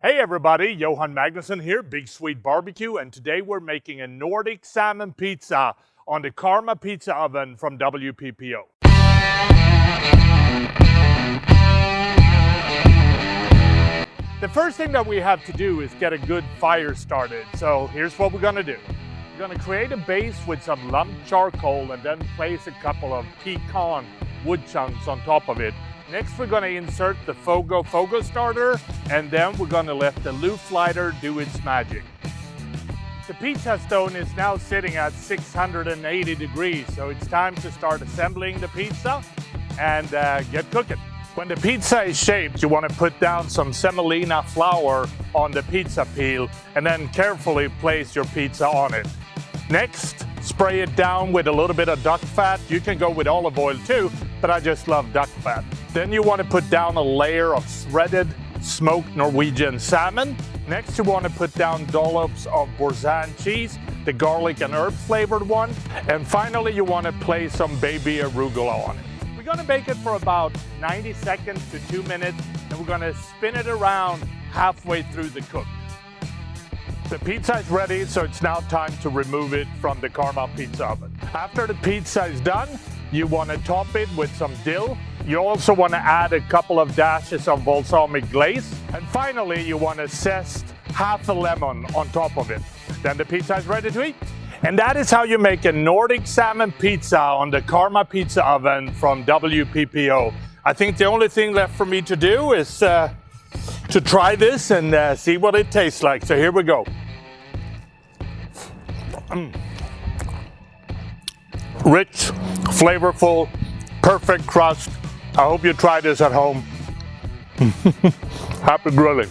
Hey everybody, Johan Magnusson here, Big Swede Barbecue, and today we're making a Nordic Salmon Pizza on the Karma Pizza Oven from WPPO. The first thing that we have to do is get a good fire started, so here's what we're gonna do. We're gonna create a base with some lumped charcoal and then place a couple of pecan wood chunks on top of it. Next, we're going to insert the Fogo starter, and then we're going to let the loop lighter do its magic. The pizza stone is now sitting at 680 degrees, so it's time to start assembling the pizza and get cooking. When the pizza is shaped, you want to put down some semolina flour on the pizza peel and then carefully place your pizza on it. Next, spray it down with a little bit of duck fat. You can go with olive oil too, but I just love duck fat. Then you want to put down a layer of shredded smoked Norwegian salmon. Next, you want to put down dollops of Boursin cheese, the garlic and herb flavored one. And finally, you want to place some baby arugula on it. We're going to bake it for about 90 seconds to 2 minutes, and we're going to spin it around halfway through the cook. The pizza is ready, so it's now time to remove it from the Karma Pizza Oven. After the pizza is done, you want to top it with some dill. You also want to add a couple of dashes of Balsamic Glace. And finally, you want to zest half a lemon on top of it. Then the pizza is ready to eat. And that is how you make a Nordic Salmon Pizza on the Karma Pizza Oven from WPPO. I think the only thing left for me to do is to try this and see what it tastes like. So here we go. Rich, flavorful, perfect crust. I hope you try this at home. Happy grilling.